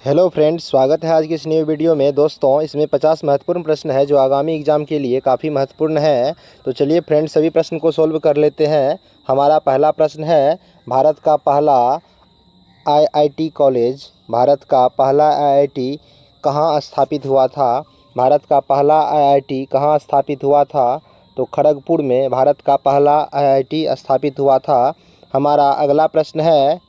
Hello friends, स्वागत है आज की इस न्यू वीडियो में। दोस्तों, इसमें 50 महत्वपूर्ण प्रश्न है जो आगामी एग्जाम के लिए काफ़ी महत्वपूर्ण है। तो चलिए फ्रेंड्स, सभी प्रश्न को सोल्व कर लेते हैं। हमारा पहला प्रश्न है, भारत का पहला आईआईटी कॉलेज, भारत का पहला आईआईटी कहाँ स्थापित हुआ था? भारत का पहला आईआईटी कहाँ स्थापित हुआ था? तो खड़गपुर में भारत का पहला आईआईटी स्थापित हुआ था। हमारा अगला प्रश्न है,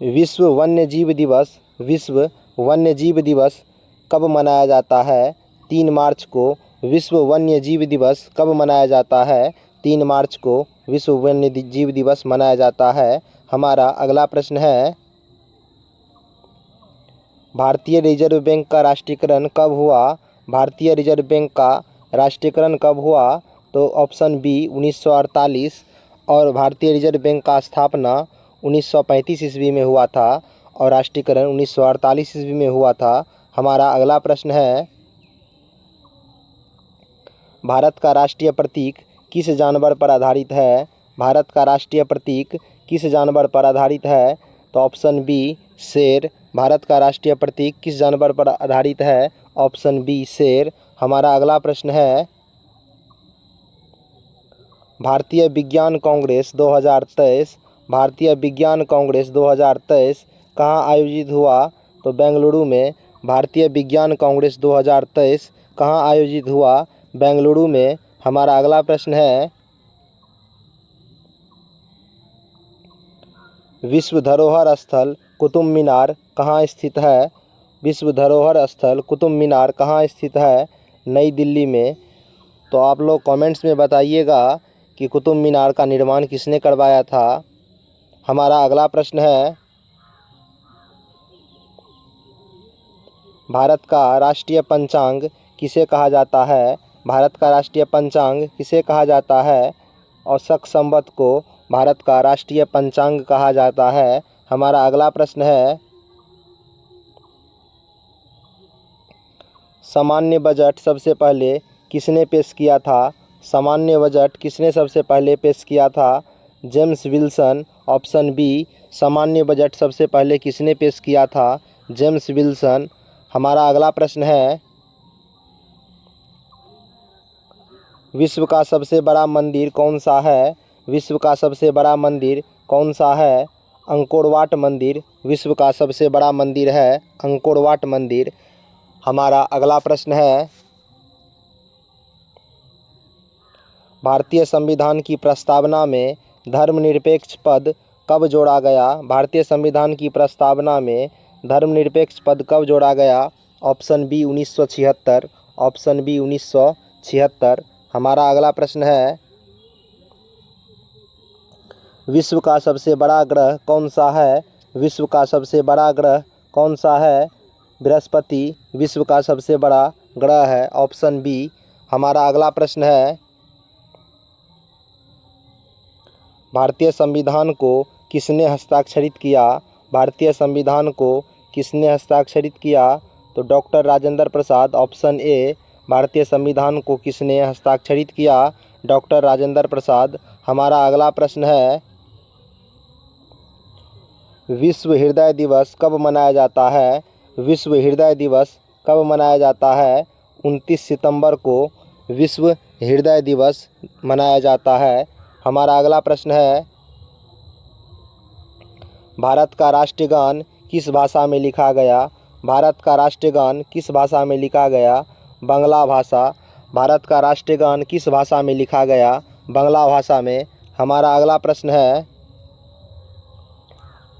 विश्व वन्यजीव दिवस, विश्व वन्यजीव दिवस कब मनाया जाता है? 3 मार्च को विश्व वन्यजीव दिवस कब मनाया जाता है? 3 मार्च को विश्व वन्यजीव दिवस मनाया जाता है। हमारा अगला प्रश्न है, भारतीय रिजर्व बैंक का राष्ट्रीयकरण कब हुआ? भारतीय रिजर्व बैंक का राष्ट्रीयकरण कब हुआ? तो ऑप्शन बी 1948। और भारतीय रिजर्व बैंक का स्थापना 1935 ईस्वी में हुआ था और राष्ट्रीयकरण 1948 ईस्वी में हुआ था। हमारा अगला प्रश्न है, भारत का राष्ट्रीय प्रतीक किस जानवर पर आधारित है? भारत का राष्ट्रीय प्रतीक किस जानवर पर आधारित है? तो ऑप्शन बी शेर। भारत का राष्ट्रीय प्रतीक किस जानवर पर आधारित है? ऑप्शन बी शेर। हमारा अगला प्रश्न है, भारतीय विज्ञान कांग्रेस 2023, भारतीय विज्ञान कांग्रेस 2023 कहाँ आयोजित हुआ? तो बेंगलुरु में। भारतीय विज्ञान कांग्रेस 2023 कहाँ आयोजित हुआ? बेंगलुरु में। हमारा अगला प्रश्न है, विश्व धरोहर स्थल कुतुब मीनार कहाँ स्थित है? विश्व धरोहर स्थल कुतुब मीनार कहाँ स्थित है? नई दिल्ली में। तो आप लोग कमेंट्स में बताइएगा कि कुतुब मीनार का निर्माण किसने करवाया था। हमारा अगला प्रश्न है, भारत का राष्ट्रीय पंचांग किसे कहा जाता है? भारत का राष्ट्रीय पंचांग किसे कहा जाता है? और शक संवत को भारत का राष्ट्रीय पंचांग कहा जाता है। हमारा अगला प्रश्न है, सामान्य बजट सबसे पहले किसने पेश किया था? सामान्य बजट किसने सबसे पहले पेश किया था? James Wilson. ऑप्शन बी, सामान्य बजट सबसे पहले किसने पेश किया था? James Wilson. हमारा अगला प्रश्न है, विश्व का सबसे बड़ा मंदिर कौन सा है? विश्व का सबसे बड़ा मंदिर कौन सा है? अंकोर वाट मंदिर विश्व का सबसे बड़ा मंदिर है, अंकोर वाट मंदिर। हमारा अगला प्रश्न है, भारतीय संविधान की प्रस्तावना में धर्मनिरपेक्ष पद कब जोड़ा गया? भारतीय संविधान की प्रस्तावना में धर्मनिरपेक्ष पद कब जोड़ा गया? Option B 1976। Option B 1976। हमारा अगला प्रश्न है, विश्व का सबसे बड़ा ग्रह कौन सा है? विश्व का सबसे बड़ा ग्रह कौन सा है? बृहस्पति विश्व का सबसे बड़ा ग्रह है, ऑप्शन बी। हमारा अगला प्रश्न है, भारतीय संविधान को किसने हस्ताक्षरित किया? भारतीय संविधान को किसने हस्ताक्षरित किया? तो doctor Rajendra Prasad. Option A, भारतीय संविधान को किसने हस्ताक्षरित किया? डॉक्टर राजेंद्र प्रसाद। हमारा अगला प्रश्न है, विश्व हृदय दिवस कब मनाया जाता है? विश्व हृदय दिवस कब मनाया जाता है? 29 सितंबर को विश्व हृदय दिवस मनाया जाता है। हमारा अगला प्रश्न है, भारत का राष्ट्रीय गान किस भाषा में लिखा गया? भारत का राष्ट्रीय गान किस भाषा में लिखा गया? बांग्ला भाषा। भारत का राष्ट्रीय गान किस भाषा में लिखा गया? बांग्ला भाषा में। हमारा अगला प्रश्न है,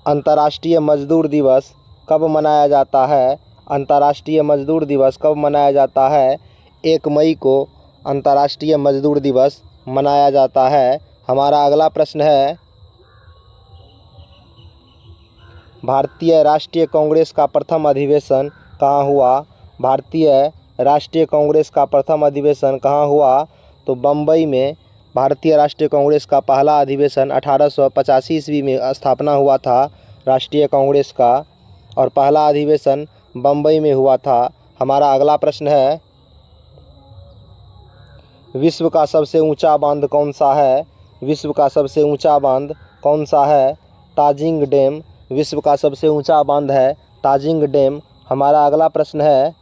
अंतर्राष्ट्रीय मजदूर दिवस कब मनाया जाता है? अंतर्राष्ट्रीय मजदूर दिवस कब मनाया जाता है? 1 मई को अंतर्राष्ट्रीय मजदूर दिवस मनाया जाता है। हमारा अगला प्रश्न है, भारतीय राष्ट्रीय कांग्रेस का प्रथम अधिवेशन कहाँ हुआ? भारतीय राष्ट्रीय कांग्रेस का प्रथम अधिवेशन कहाँ हुआ? तो बम्बई में। भारतीय राष्ट्रीय कांग्रेस का पहला अधिवेशन 1885 ईस्वी में स्थापना हुआ था राष्ट्रीय कांग्रेस का, और पहला अधिवेशन बम्बई में हुआ था। हमारा अगला प्रश्न है, विश्व का सबसे ऊंचा बांध कौन सा है? विश्व का सबसे ऊंचा बांध कौन सा है? ताजिंग डैम विश्व का सबसे ऊंचा बांध है ताजिंग डैम। हमारा अगला प्रश्न है,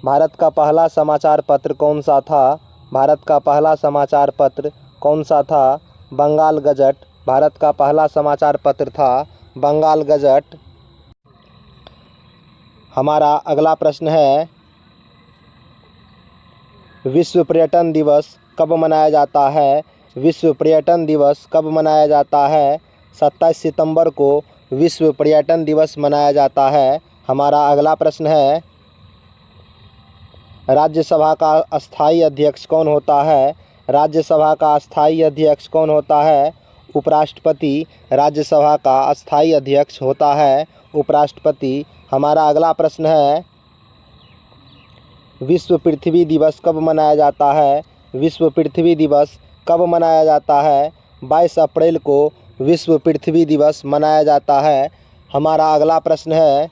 भारत का पहला समाचार पत्र कौन सा था? भारत का पहला समाचार पत्र कौन सा था? बंगाल गजट। भारत का पहला समाचार पत्र था बंगाल गजट। हमारा अगला प्रश्न है, विश्व पर्यटन दिवस कब मनाया जाता है? विश्व पर्यटन दिवस कब मनाया जाता है? 27 सितंबर को विश्व पर्यटन दिवस मनाया जाता है। हमारा अगला प्रश्न है, राज्यसभा का अस्थायी अध्यक्ष कौन होता है? राज्यसभा का अस्थायी अध्यक्ष कौन होता है? उपराष्ट्रपति राज्यसभा का अस्थायी अध्यक्ष होता है उपराष्ट्रपति। हमारा अगला प्रश्न है, विश्व पृथ्वी दिवस कब मनाया जाता है? विश्व पृथ्वी दिवस कब मनाया जाता है? 22 अप्रैल को विश्व पृथ्वी दिवस मनाया जाता है। हमारा अगला प्रश्न है,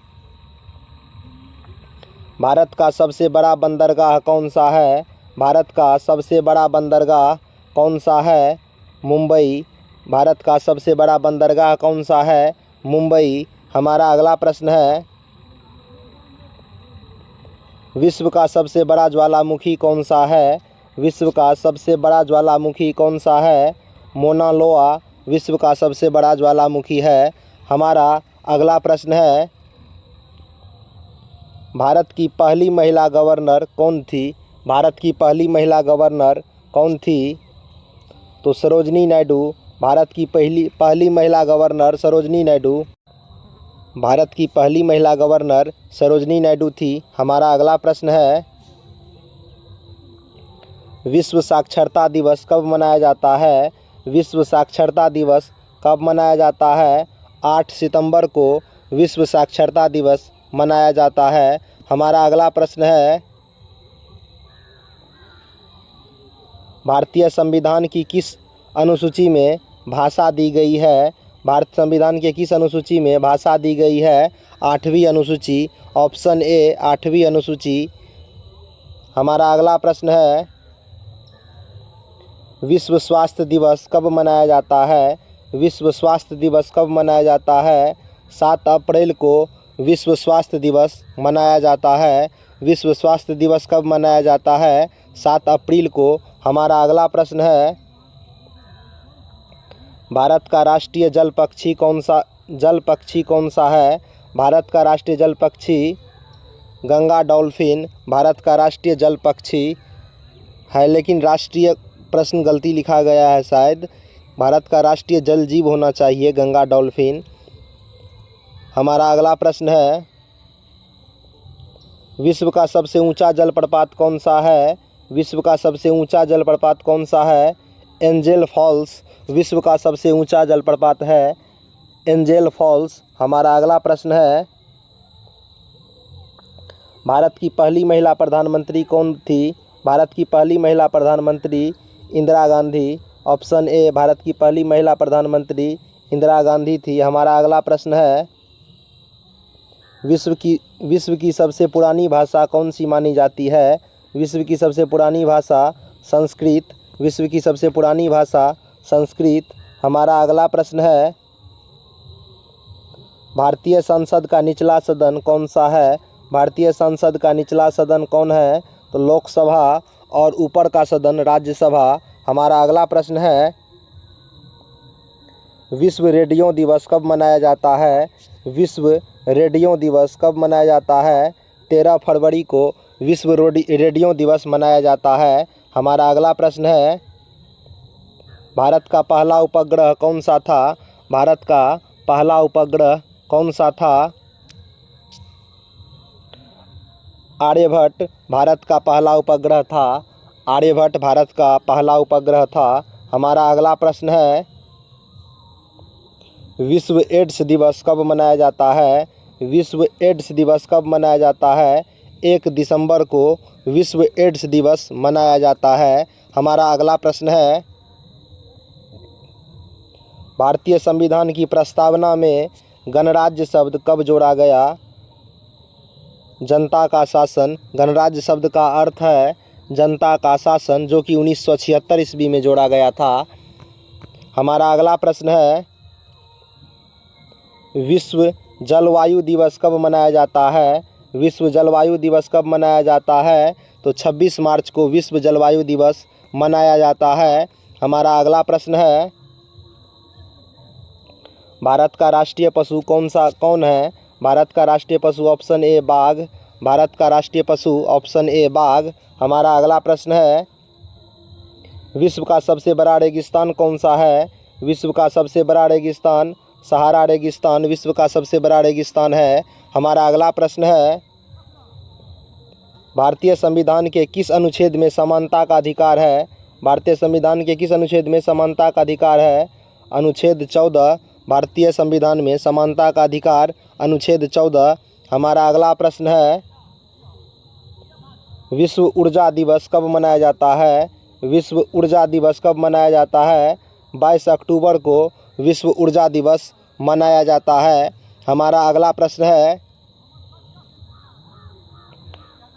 भारत का सबसे बड़ा बंदरगाह कौन सा है? भारत का सबसे बड़ा बंदरगाह कौन सा है? मुंबई। भारत का सबसे बड़ा बंदरगाह कौन सा है? मुंबई। हमारा अगला प्रश्न है, विश्व का सबसे बड़ा ज्वालामुखी कौन सा है? विश्व का सबसे बड़ा ज्वालामुखी कौन सा है? मोना लोआ विश्व का सबसे बड़ा ज्वालामुखी है। हमारा अगला प्रश्न है, भारत की पहली महिला गवर्नर कौन थी? भारत की पहली महिला गवर्नर कौन थी? तो सरोजनी नायडू। भारत की पहली महिला गवर्नर सरोजनी नायडू। भारत की पहली महिला गवर्नर सरोजनी नायडू थी। हमारा अगला प्रश्न है, विश्व साक्षरता दिवस कब मनाया जाता है? विश्व साक्षरता दिवस कब मनाया जाता है? 8 सितंबर को विश्व साक्षरता दिवस मनाया जाता है। हमारा अगला प्रश्न है, भारतीय संविधान की किस अनुसूची में भाषा दी गई है? भारत संविधान के किस अनुसूची में भाषा दी गई है? 8वीं अनुसूची। ऑप्शन ए 8वीं अनुसूची। हमारा अगला प्रश्न है, विश्व स्वास्थ्य दिवस कब मनाया जाता है? विश्व स्वास्थ्य दिवस कब मनाया जाता है? 7 अप्रैल को विश्व स्वास्थ्य दिवस मनाया जाता है। विश्व स्वास्थ्य दिवस कब मनाया जाता है? 7 अप्रैल को। हमारा अगला प्रश्न है, भारत का राष्ट्रीय जल पक्षी कौन सा है? भारत का राष्ट्रीय जल पक्षी गंगा डॉल्फिन भारत का राष्ट्रीय जल पक्षी है, लेकिन राष्ट्रीय प्रश्न गलती लिखा गया है शायद। भारत का राष्ट्रीय जल जीव होना चाहिए गंगा डॉल्फिन। हमारा अगला प्रश्न है, विश्व का सबसे ऊंचा जलप्रपात कौन सा है? विश्व का सबसे ऊंचा जलप्रपात कौन सा है? एंजेल फॉल्स विश्व का सबसे ऊंचा जलप्रपात है एंजेल फॉल्स। हमारा अगला प्रश्न है, भारत की पहली महिला प्रधानमंत्री कौन थी? भारत की पहली महिला प्रधानमंत्री इंदिरा गांधी। ऑप्शन ए भारत की पहली महिला प्रधानमंत्री इंदिरा गांधी थी। हमारा अगला प्रश्न है, विश्व की सबसे पुरानी भाषा कौन सी मानी जाती है? विश्व की सबसे पुरानी भाषा संस्कृत। विश्व की सबसे पुरानी भाषा संस्कृत। हमारा अगला प्रश्न है, भारतीय संसद का निचला सदन कौन सा है? भारतीय संसद का निचला सदन कौन है? तो लोकसभा और ऊपर का सदन राज्यसभा। हमारा अगला प्रश्न है, विश्व रेडियो दिवस कब मनाया जाता है? विश्व रेडियो दिवस कब मनाया जाता है? 13 फरवरी को विश्व रेडियो दिवस मनाया जाता है। हमारा अगला प्रश्न है, भारत का पहला उपग्रह कौन सा था? भारत का पहला उपग्रह कौन सा था? आर्यभट्ट भारत का पहला उपग्रह था। आर्यभट्ट भारत का पहला उपग्रह था। हमारा अगला प्रश्न है, विश्व एड्स दिवस कब मनाया जाता है? विश्व एड्स दिवस कब मनाया जाता है? 1 दिसंबर को विश्व एड्स दिवस मनाया जाता है। हमारा अगला प्रश्न है, भारतीय संविधान की प्रस्तावना में गणराज्य शब्द कब जोड़ा गया? जनता का शासन। गणराज्य शब्द का अर्थ है जनता का शासन, जो कि 1976 ईस्वी में जोड़ा गया था। हमारा अगला प्रश्न है, विश्व जलवायु दिवस कब मनाया जाता है? विश्व जलवायु दिवस कब मनाया जाता है? तो 26 मार्च को विश्व जलवायु दिवस मनाया जाता है। हमारा अगला प्रश्न है, भारत का राष्ट्रीय पशु कौन है? भारत का राष्ट्रीय पशु ऑप्शन ए बाघ। भारत का राष्ट्रीय पशु ऑप्शन ए बाघ। हमारा अगला प्रश्न है, विश्व का सबसे बड़ा रेगिस्तान कौन सा है? विश्व का सबसे बड़ा रेगिस्तान सहारा रेगिस्तान विश्व का सबसे बड़ा रेगिस्तान है। हमारा अगला प्रश्न है, भारतीय संविधान के किस अनुच्छेद में समानता का अधिकार है? भारतीय संविधान के किस अनुच्छेद में समानता का अधिकार है? अनुच्छेद 14। भारतीय संविधान में समानता का अधिकार अनुच्छेद 14। हमारा अगला प्रश्न है, विश्व ऊर्जा दिवस कब मनाया जाता है? विश्व ऊर्जा दिवस कब मनाया जाता है? 22 अक्टूबर को विश्व ऊर्जा दिवस मनाया जाता है। हमारा अगला प्रश्न है,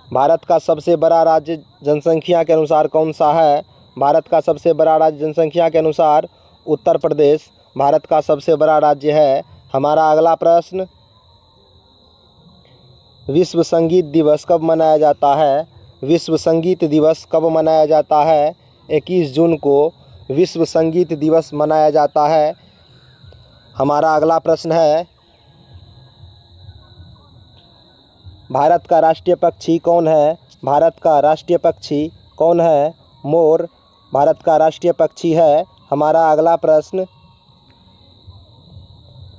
भारत का सबसे बड़ा राज्य जनसंख्या के अनुसार कौन सा है? भारत का सबसे बड़ा राज्य जनसंख्या के अनुसार उत्तर प्रदेश भारत का सबसे बड़ा राज्य है। हमारा अगला प्रश्न, विश्व संगीत दिवस कब मनाया जाता है? विश्व संगीत दिवस कब मनाया जाता है? 21 जून को विश्व संगीत दिवस मनाया जाता है। हमारा अगला प्रश्न है, भारत का राष्ट्रीय पक्षी कौन है? भारत का राष्ट्रीय पक्षी कौन है? मोर भारत का राष्ट्रीय पक्षी है। हमारा अगला प्रश्न,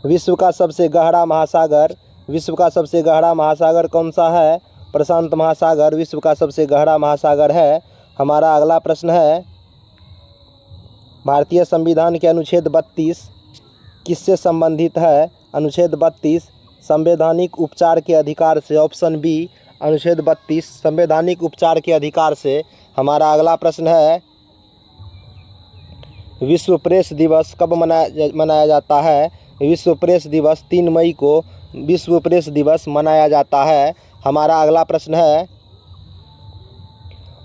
विश्व का सबसे गहरा महासागर कौन सा है? प्रशांत महासागर विश्व का सबसे गहरा महासागर है। हमारा अगला प्रश्न है, भारतीय संविधान के अनुच्छेद 32 किससे संबंधित है? अनुच्छेद 32 संवैधानिक उपचार के अधिकार से। ऑप्शन बी अनुच्छेद 32 संवैधानिक उपचार के अधिकार से। हमारा अगला प्रश्न है, विश्व प्रेस दिवस कब मनाया जाता है? विश्व प्रेस दिवस 3 मई को विश्व प्रेस दिवस मनाया जाता है। हमारा अगला प्रश्न है,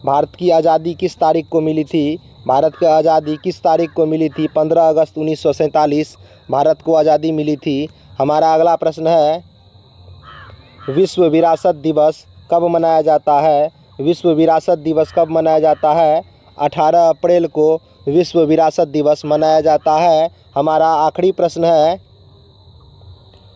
भारत की आज़ादी किस तारीख को मिली थी? भारत की आज़ादी किस तारीख को मिली थी? 15 अगस्त 1947 भारत को आज़ादी मिली थी। हमारा अगला प्रश्न है, विश्व विरासत दिवस कब मनाया जाता है? विश्व विरासत दिवस कब मनाया जाता है? 18 अप्रैल को विश्व विरासत दिवस मनाया जाता है। हमारा आखिरी प्रश्न है,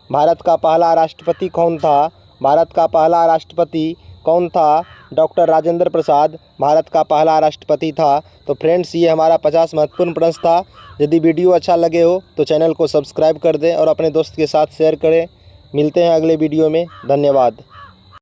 भारत का पहला राष्ट्रपति कौन था? भारत का पहला राष्ट्रपति कौन था? डॉक्टर राजेंद्र प्रसाद भारत का पहला राष्ट्रपति था। तो फ्रेंड्स, ये हमारा 50 महत्वपूर्ण प्रश्न था। यदि वीडियो अच्छा लगे हो तो चैनल को सब्सक्राइब कर दें और अपने दोस्त के साथ शेयर करें। मिलते हैं अगले वीडियो में। धन्यवाद।